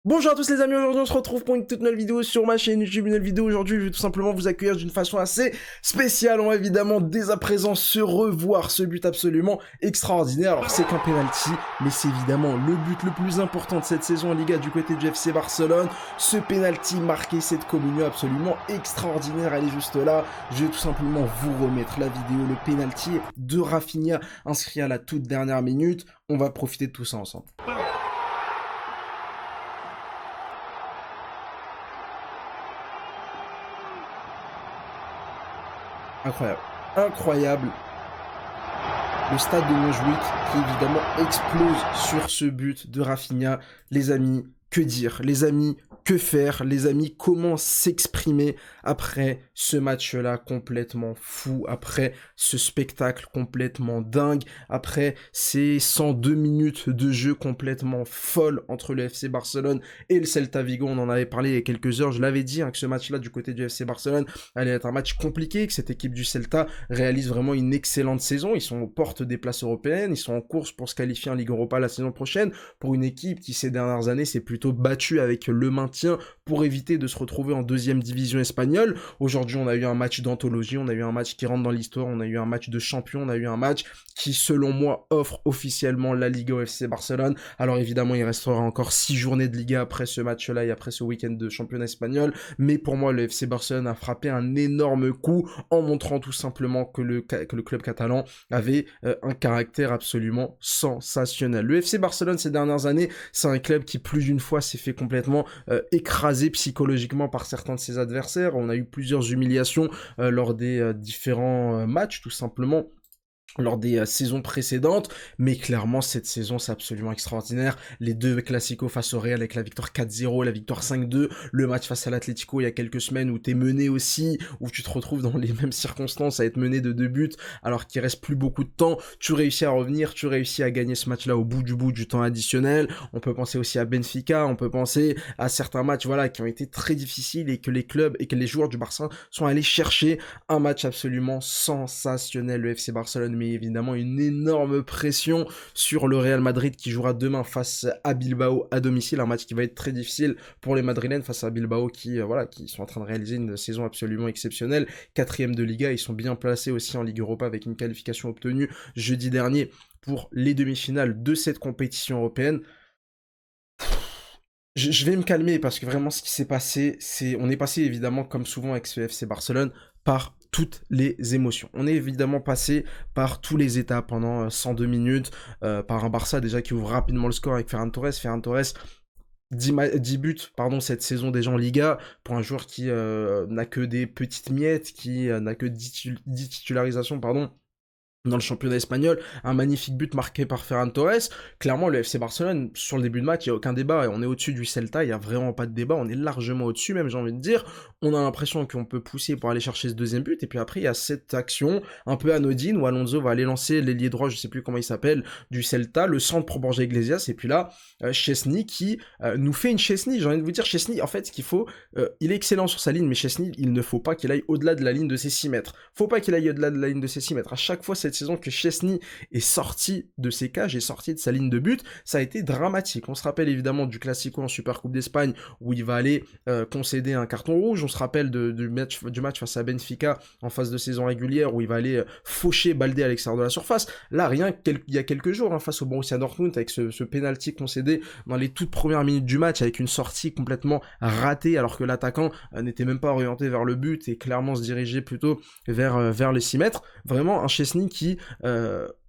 Bonjour à tous les amis, aujourd'hui on se retrouve pour une toute nouvelle vidéo sur ma chaîne YouTube, une nouvelle vidéo aujourd'hui, je vais tout simplement vous accueillir d'une façon assez spéciale, on va évidemment dès à présent se revoir ce but absolument extraordinaire, alors c'est qu'un penalty, mais c'est évidemment le but le plus important de cette saison en Liga du côté du FC Barcelone, ce penalty marqué cette communion absolument extraordinaire, elle est juste là, je vais tout simplement vous remettre la vidéo, le penalty de Rafinha inscrit à la toute dernière minute, on va profiter de tout ça ensemble. Incroyable. Incroyable. Le stade de Montjuïc qui évidemment explose sur ce but de Rafinha. Les amis, que dire? Les amis, que faire? Les amis, comment s'exprimer après ce match-là complètement fou, après ce spectacle complètement dingue, après ces 102 minutes de jeu complètement folles entre le FC Barcelone et le Celta Vigo? On en avait parlé il y a quelques heures, je l'avais dit, hein, que ce match-là du côté du FC Barcelone allait être un match compliqué, que cette équipe du Celta réalise vraiment une excellente saison, ils sont aux portes des places européennes, ils sont en course pour se qualifier en Ligue Europa la saison prochaine, pour une équipe qui ces dernières années s'est plutôt battue avec le maintien pour éviter de se retrouver en deuxième division espagnole. Aujourd'hui, on a eu un match d'anthologie, on a eu un match qui rentre dans l'histoire, on a eu un match de champion, on a eu un match qui, selon moi, offre officiellement la Liga au FC Barcelone. Alors évidemment, il restera encore 6 journées de Liga après ce match-là et après ce week-end de championnat espagnol, mais pour moi, le FC Barcelone a frappé un énorme coup en montrant tout simplement que le club catalan avait un caractère absolument sensationnel. Le FC Barcelone, ces dernières années, c'est un club qui, plus d'une fois, s'est fait complètement écrasé psychologiquement par certains de ses adversaires. On a eu plusieurs humiliations lors des différents matchs, tout simplement lors des saisons précédentes, mais clairement cette saison c'est absolument extraordinaire. Les deux classicos face au Real avec la victoire 4-0, la victoire 5-2, le match face à l'Atlético il y a quelques semaines où t'es mené aussi, où tu te retrouves dans les mêmes circonstances à être mené de 2 buts alors qu'il reste plus beaucoup de temps, tu réussis à revenir, tu réussis à gagner ce match là au bout du temps additionnel. On peut penser aussi à Benfica, on peut penser à certains matchs voilà qui ont été très difficiles et que les clubs et que les joueurs du Barça sont allés chercher un match absolument sensationnel. Le FC Barcelone mais évidemment une énorme pression sur le Real Madrid qui jouera demain face à Bilbao à domicile, un match qui va être très difficile pour les Madrilènes face à Bilbao qui voilà qui sont en train de réaliser une saison absolument exceptionnelle, 4e de Liga, ils sont bien placés aussi en Ligue Europa avec une qualification obtenue jeudi dernier pour les demi-finales de cette compétition européenne. Je vais me calmer parce que vraiment ce qui s'est passé, on est passé évidemment comme souvent avec ce FC Barcelone par toutes les émotions. On est évidemment passé par tous les états pendant 102 minutes, par un Barça déjà qui ouvre rapidement le score avec Ferran Torres. Ferran Torres 10 buts pardon, cette saison déjà en Liga, pour un joueur qui n'a que des petites miettes, qui n'a que 10 titularisations, pardon, dans le championnat espagnol, un magnifique but marqué par Ferran Torres. Clairement, le FC Barcelone, sur le début de match, il n'y a aucun débat, et on est au-dessus du Celta, il n'y a vraiment pas de débat, on est largement au-dessus même, j'ai envie de dire. On a l'impression qu'on peut pousser pour aller chercher ce deuxième but, et puis après, il y a cette action un peu anodine, où Alonso va aller lancer l'ailier droit, je sais plus comment il s'appelle, du Celta, le centre pour Borja Iglesias, et puis là, Chesney qui nous fait une Chesney, j'ai envie de vous dire, Chesney, en fait, ce qu'il faut, il est excellent sur sa ligne, mais Chesney, il ne faut pas qu'il aille au-delà de la ligne de ses 6 mètres. Faut pas qu'il aille au-delà de la ligne de ses 6 mètres. À chaque fois, cette saison que Chesney est sorti de ses cages, est sorti de sa ligne de but, ça a été dramatique. On se rappelle évidemment du Classico en Supercoupe d'Espagne où il va aller concéder un carton rouge. On se rappelle du match face à Benfica en phase de saison régulière où il va aller faucher Baldé à l'extérieur de la surface. Là, il y a quelques jours, hein, face au Borussia Dortmund, avec ce penalty concédé dans les toutes premières minutes du match, avec une sortie complètement ratée alors que l'attaquant n'était même pas orienté vers le but et clairement se dirigeait plutôt vers les 6 mètres. Vraiment un Chesney qui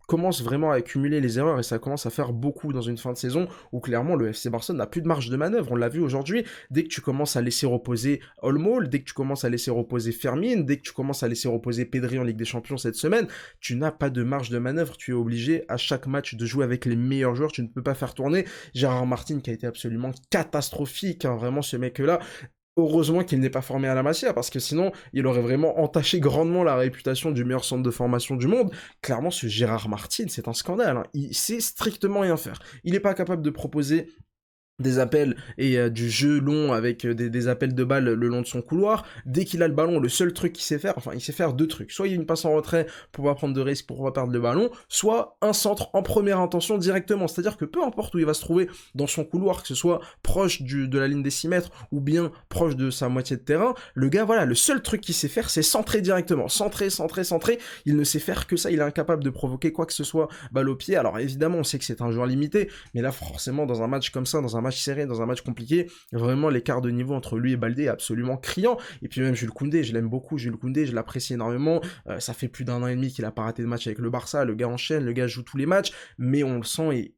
commence vraiment à accumuler les erreurs et ça commence à faire beaucoup dans une fin de saison où clairement le FC Barcelone n'a plus de marge de manœuvre, on l'a vu aujourd'hui, dès que tu commences à laisser reposer Olmo, dès que tu commences à laisser reposer Fermin, dès que tu commences à laisser reposer Pedri en Ligue des Champions cette semaine, tu n'as pas de marge de manœuvre, tu es obligé à chaque match de jouer avec les meilleurs joueurs, tu ne peux pas faire tourner Gérard Martin qui a été absolument catastrophique, hein, vraiment ce mec-là. Heureusement qu'il n'est pas formé à la Masia, parce que sinon, il aurait vraiment entaché grandement la réputation du meilleur centre de formation du monde. Clairement, ce Gérard Martin, c'est un scandale. Hein. Il sait strictement rien faire. Il n'est pas capable de proposer des appels et du jeu long avec des appels de balles le long de son couloir. Dès qu'il a le ballon, le seul truc qu'il sait faire, enfin il sait faire deux trucs. Soit il y a une passe en retrait pour pas prendre de risque, pour pas perdre le ballon, soit un centre en première intention directement. C'est-à-dire que peu importe où il va se trouver dans son couloir, que ce soit proche de la ligne des 6 mètres ou bien proche de sa moitié de terrain, le gars, voilà, le seul truc qu'il sait faire, c'est centrer directement. Centrer, centrer, centrer. Il ne sait faire que ça, il est incapable de provoquer quoi que ce soit balle au pied. Alors évidemment, on sait que c'est un joueur limité, mais là forcément dans un match comme ça, dans un match serré, dans un match compliqué, vraiment l'écart de niveau entre lui et Baldé est absolument criant. Et puis même Jules Koundé, je l'aime beaucoup, Jules Koundé, je l'apprécie énormément. Ça fait plus d'1 an et demi qu'il a pas raté de match avec le Barça, le gars enchaîne, le gars joue tous les matchs, mais on le sent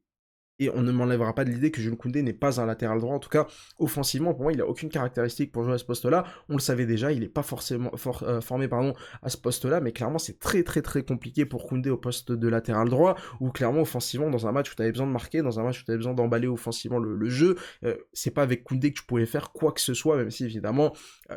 et on ne m'enlèvera pas de l'idée que Jules Koundé n'est pas un latéral droit. En tout cas, offensivement, pour moi, il a aucune caractéristique pour jouer à ce poste-là. On le savait déjà, il n'est pas forcément formé à ce poste-là, mais clairement, c'est très très très compliqué pour Koundé au poste de latéral droit, où clairement, offensivement, dans un match où tu avais besoin de marquer, dans un match où tu avais besoin d'emballer offensivement le jeu, c'est pas avec Koundé que tu pouvais faire quoi que ce soit, même si évidemment,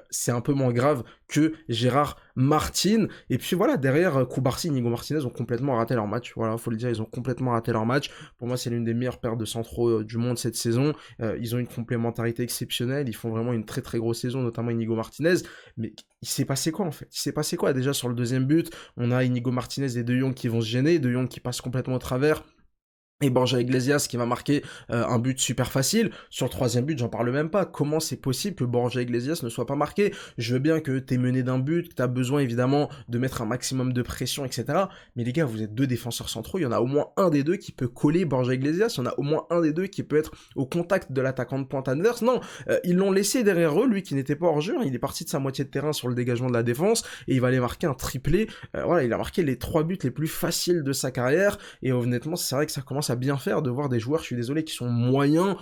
c'est un peu moins grave que Gérard Martin. Et puis voilà, derrière, Koubarsi, Inigo Martinez ont complètement raté leur match. Voilà, faut le dire, ils ont complètement raté leur match. Pour moi, c'est l'une des meilleures paires de centraux du monde cette saison. Ils ont une complémentarité exceptionnelle. Ils font vraiment une très très grosse saison, notamment Inigo Martinez. Mais il s'est passé quoi en fait? Il s'est passé quoi? Déjà sur le deuxième but, on a Inigo Martinez et De Jong qui vont se gêner. De Jong qui passe complètement au travers. Et Borja Iglesias qui va marquer un but super facile. Sur le troisième but, j'en parle même pas. Comment c'est possible que Borja Iglesias ne soit pas marqué? Je veux bien que t'es mené d'un but, que t'as besoin évidemment de mettre un maximum de pression, etc. Mais les gars, vous êtes deux défenseurs centraux, il y en a au moins un des deux qui peut coller Borja Iglesias, il y en a au moins un des deux qui peut être au contact de l'attaquant de pointe adverse. Non, ils l'ont laissé derrière eux, lui qui n'était pas hors jeu, il est parti de sa moitié de terrain sur le dégagement de la défense, et il va aller marquer un triplé. Voilà, il a marqué les 3 buts les plus faciles de sa carrière, et honnêtement, c'est vrai que ça commence à bien faire de voir des joueurs, je suis désolé, qui sont moyens,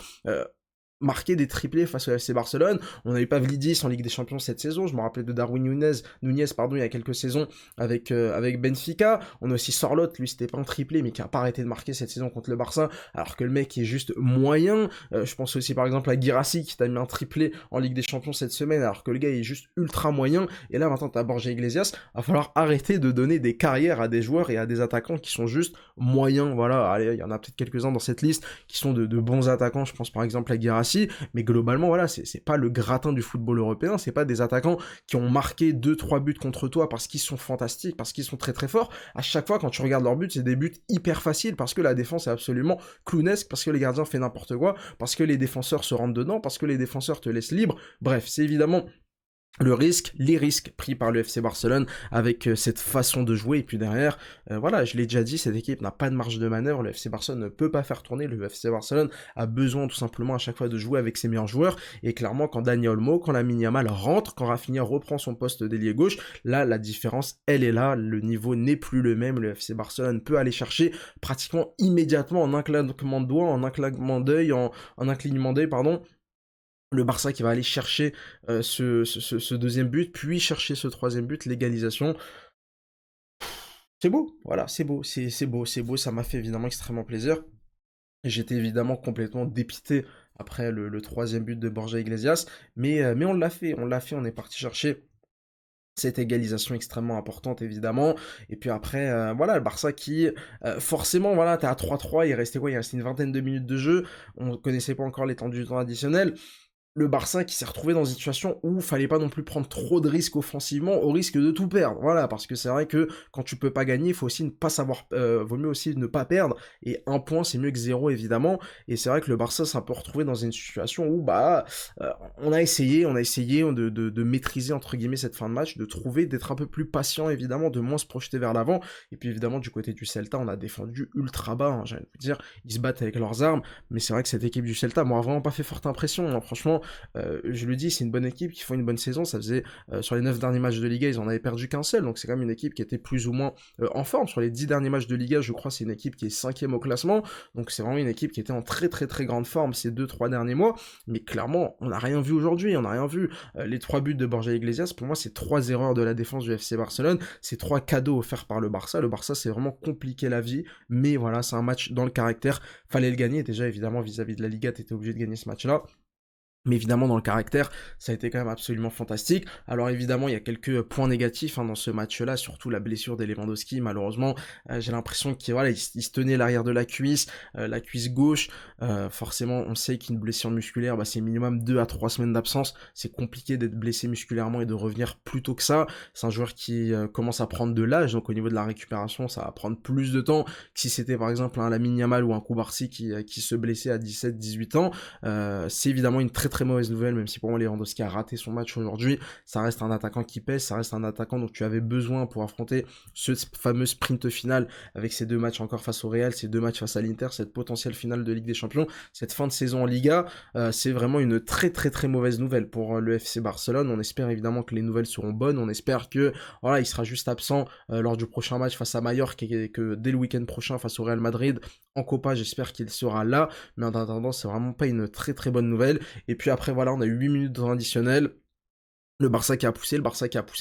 marquer des triplés face au FC Barcelone. On a eu Pavlidis en Ligue des Champions cette saison, je me rappelais de Darwin Nunez, il y a quelques saisons avec Benfica. On a aussi Sorloth, lui c'était pas un triplé mais qui a pas arrêté de marquer cette saison contre le Barça, alors que le mec est juste moyen. Je pense aussi par exemple à Guirassy qui t'a mis un triplé en Ligue des Champions cette semaine, alors que le gars est juste ultra moyen. Et là maintenant t'as Borja Iglesias, va falloir arrêter de donner des carrières à des joueurs et à des attaquants qui sont juste moyens. Voilà, allez, il y en a peut-être quelques-uns dans cette liste qui sont de bons attaquants, je pense par exemple à Guirassy, mais globalement voilà, c'est pas le gratin du football européen, c'est pas des attaquants qui ont marqué 2-3 buts contre toi parce qu'ils sont fantastiques, parce qu'ils sont très très forts. À chaque fois quand tu regardes leurs buts, c'est des buts hyper faciles parce que la défense est absolument clownesque, parce que les gardiens font n'importe quoi, parce que les défenseurs se rentrent dedans, parce que les défenseurs te laissent libre. Bref, c'est évidemment les risques pris par le FC Barcelone avec cette façon de jouer. Et puis derrière, voilà, je l'ai déjà dit, cette équipe n'a pas de marge de manœuvre, le FC Barcelone ne peut pas faire tourner, le FC Barcelone a besoin tout simplement à chaque fois de jouer avec ses meilleurs joueurs, et clairement quand Dani Olmo, quand Lamine Yamal rentre, quand Rafinha reprend son poste d'ailier gauche, là la différence elle est là, le niveau n'est plus le même, le FC Barcelone peut aller chercher pratiquement immédiatement en un claquement de doigts, en un claquement d'œil, en un clignement d'œil, pardon, le Barça qui va aller chercher ce deuxième but, puis chercher ce troisième but, l'égalisation. C'est beau, voilà, c'est beau, c'est beau, ça m'a fait évidemment extrêmement plaisir. J'étais évidemment complètement dépité après le troisième but de Borja Iglesias, mais on l'a fait, on est parti chercher cette égalisation extrêmement importante évidemment, et puis après voilà, le Barça qui forcément voilà, t'es à 3-3, il restait quoi, il restait une vingtaine de minutes de jeu, on connaissait pas encore l'étendue du temps additionnel. Le Barça qui s'est retrouvé dans une situation où fallait pas non plus prendre trop de risques offensivement au risque de tout perdre. Voilà, parce que c'est vrai que quand tu peux pas gagner, il faut aussi ne pas savoir, vaut mieux aussi ne pas perdre, et un point c'est mieux que zéro évidemment, et c'est vrai que le Barça s'est un peu retrouvé dans une situation où on a essayé de maîtriser entre guillemets cette fin de match, de trouver, d'être un peu plus patient évidemment, de moins se projeter vers l'avant, et puis évidemment du côté du Celta, on a défendu ultra bas, hein, j'allais vous dire, ils se battent avec leurs armes, mais c'est vrai que cette équipe du Celta m'a vraiment pas fait forte impression, hein, franchement. Je le dis, c'est une bonne équipe qui font une bonne saison. Ça faisait sur les 9 derniers matchs de Liga, ils en avaient perdu qu'un seul, donc c'est quand même une équipe qui était plus ou moins en forme. Sur les 10 derniers matchs de Liga, je crois c'est une équipe qui est 5e au classement, donc c'est vraiment une équipe qui était en très très très grande forme ces 2-3 derniers mois, mais clairement on n'a rien vu aujourd'hui, on n'a rien vu. Les 3 buts de Borja Iglesias, pour moi c'est 3 erreurs de la défense du FC Barcelone, c'est 3 cadeaux offerts par le Barça. Le Barça c'est vraiment compliqué la vie, mais voilà, c'est un match dans le caractère, fallait le gagner. Déjà évidemment vis-à-vis de la Liga, t'étais obligé de gagner ce match là. Mais évidemment, dans le caractère, ça a été quand même absolument fantastique. Alors évidemment, il y a quelques points négatifs hein, dans ce match-là, surtout la blessure des Lewandowski. Malheureusement, j'ai l'impression qu'il voilà, il se tenait l'arrière de la cuisse gauche. Forcément, on sait qu'une blessure musculaire, bah, c'est minimum 2 à 3 semaines d'absence. C'est compliqué d'être blessé musculairement et de revenir plus tôt que ça. C'est un joueur qui commence à prendre de l'âge, donc au niveau de la récupération, ça va prendre plus de temps que si c'était par exemple un Lamine Yamal ou un Koubarsi qui se blessait à 17-18 ans. C'est évidemment une très mauvaise nouvelle, même si pour moi Lewandowski a raté son match aujourd'hui. Ça reste un attaquant qui pèse, ça reste un attaquant dont tu avais besoin pour affronter ce fameux sprint final avec ces 2 matchs encore face au Real, ces 2 matchs face à l'Inter, cette potentielle finale de Ligue des Champions, cette fin de saison en Liga. C'est vraiment une très mauvaise nouvelle pour le FC Barcelone. On espère évidemment que les nouvelles seront bonnes, on espère que voilà, il sera juste absent lors du prochain match face à Mallorca et que dès le week-end prochain face au Real Madrid en Copa, j'espère qu'il sera là, mais en attendant, c'est vraiment pas une très bonne nouvelle. Et puis après, voilà, on a eu 8 minutes de temps additionnel. Le Barça qui a poussé,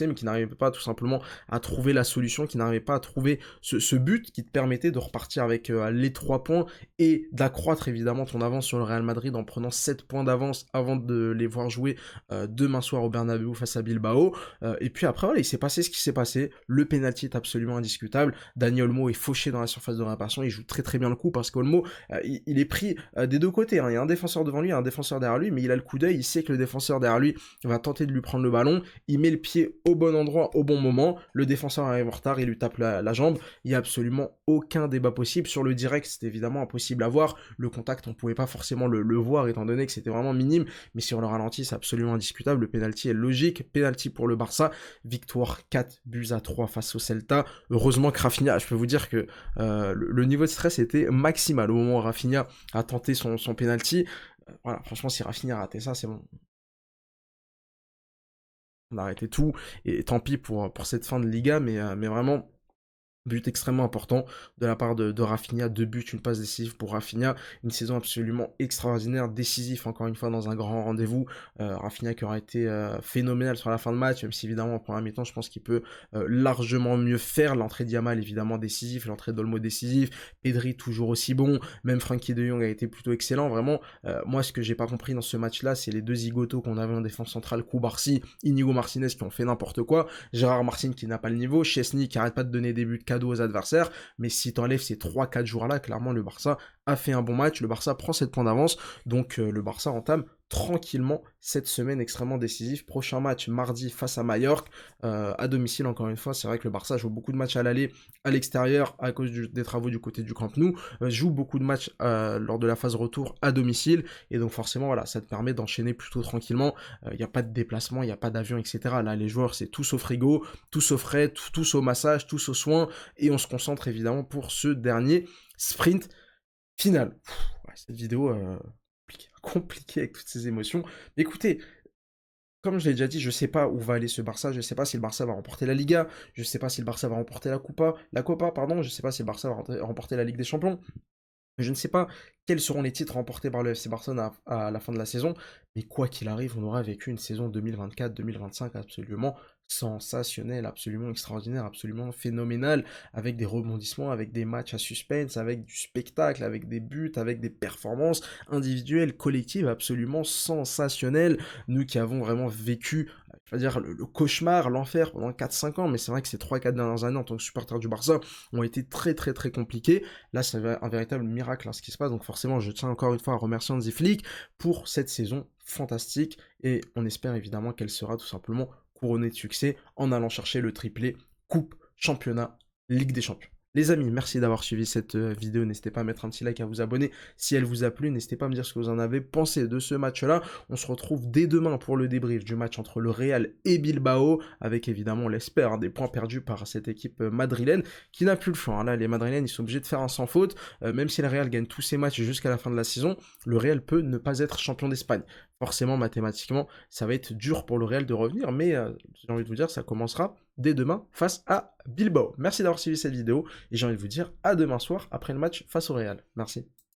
mais qui n'arrivait pas tout simplement à trouver la solution, qui n'arrivait pas à trouver ce but qui te permettait de repartir avec les 3 points et d'accroître évidemment ton avance sur le Real Madrid en prenant 7 points d'avance avant de les voir jouer demain soir au Bernabéu face à Bilbao. Et puis après, voilà, il s'est passé ce qui s'est passé. Le penalty est absolument indiscutable. Dani Olmo est fauché dans la surface de réparation. Il joue très bien le coup parce qu'Olmo, il est pris des 2 côtés. Hein. Il y a un défenseur devant lui, un défenseur derrière lui, mais il a le coup d'œil. Il sait que le défenseur derrière lui va tenter de lui prendre le ballon, il met le pied au bon endroit au bon moment, le défenseur arrive en retard, il lui tape la jambe, il n'y a absolument aucun débat possible. Sur le direct, c'était évidemment impossible à voir, le contact, on ne pouvait pas forcément le voir étant donné que c'était vraiment minime, mais sur le ralenti, c'est absolument indiscutable, le penalty est logique, penalty pour le Barça, victoire 4-3 face au Celta. Heureusement que Rafinha, je peux vous dire que le niveau de stress était maximal au moment où Rafinha a tenté son penalty. Voilà, franchement, si Rafinha a raté ça, c'est bon. On a arrêté tout, et tant pis pour cette fin de Liga, mais vraiment, but extrêmement important de la part de Rafinha, 2 buts, une passe décisive pour Rafinha, une saison absolument extraordinaire, décisif encore une fois dans un grand rendez-vous. Rafinha qui aura été phénoménal sur la fin de match, même si évidemment en première mi-temps je pense qu'il peut largement mieux faire. L'entrée de Yamal évidemment décisif, l'entrée d'Olmo décisif, Pedri toujours aussi bon, même Frenkie de Jong a été plutôt excellent. Vraiment, moi ce que j'ai pas compris dans ce match-là, c'est les 2 zigotos qu'on avait en défense centrale, Koubarsi, Inigo Martinez qui ont fait n'importe quoi, Gérard Martin qui n'a pas le niveau, Chesney qui arrête pas de donner des buts aux adversaires, mais si t'enlèves ces 3-4 jours-là, clairement le Barça a fait un bon match, le Barça prend 7 points d'avance, donc le Barça entame tranquillement cette semaine extrêmement décisive. Prochain match mardi face à Mallorca, à domicile encore une fois. C'est vrai que le Barça joue beaucoup de matchs à l'aller, à l'extérieur, à cause des travaux du côté du Camp Nou, joue beaucoup de matchs lors de la phase retour à domicile, et donc forcément voilà, ça te permet d'enchaîner plutôt tranquillement. Il n'y a pas de déplacement, il n'y a pas d'avion, etc. Là les joueurs c'est tous au frigo, tous au frais, tous au massage, tous aux soins, et on se concentre évidemment pour ce dernier sprint final. Ouais, cette vidéo compliquée avec toutes ces émotions. Mais écoutez, comme je l'ai déjà dit, je sais pas où va aller ce Barça, je sais pas si le Barça va remporter la Liga, je sais pas si le Barça va remporter la Copa, pardon, je sais pas si le Barça va remporter la Ligue des Champions. Je ne sais pas quels seront les titres remportés par le FC Barcelone à la fin de la saison, mais quoi qu'il arrive, on aura vécu une saison 2024-2025 absolument sensationnelle, absolument extraordinaire, absolument phénoménale, avec des rebondissements, avec des matchs à suspense, avec du spectacle, avec des buts, avec des performances individuelles, collectives, absolument sensationnelles. Nous qui avons vraiment vécu, je vais dire, le cauchemar, l'enfer pendant 4-5 ans, mais c'est vrai que ces 3-4 dernières années en tant que supporter du Barça ont été très compliquées. Là, c'est un véritable miracle hein, ce qui se passe, donc forcément, je tiens encore une fois à remercier Hansi Flick pour cette saison fantastique, et on espère évidemment qu'elle sera tout simplement couronnée de succès en allant chercher le triplé Coupe, Championnat, Ligue des Champions. Les amis, merci d'avoir suivi cette vidéo, n'hésitez pas à mettre un petit like, à vous abonner si elle vous a plu, n'hésitez pas à me dire ce que vous en avez pensé de ce match-là. On se retrouve dès demain pour le débrief du match entre le Real et Bilbao, avec évidemment, on l'espère, hein, des points perdus par cette équipe madrilène qui n'a plus le choix. Hein. Là, les Madrilènes, ils sont obligés de faire un sans faute, même si le Real gagne tous ses matchs jusqu'à la fin de la saison, le Real peut ne pas être champion d'Espagne. Forcément, mathématiquement, ça va être dur pour le Real de revenir, mais j'ai envie de vous dire, ça commencera dès demain face à Bilbao. Merci d'avoir suivi cette vidéo, et j'ai envie de vous dire à demain soir après le match face au Real. Merci.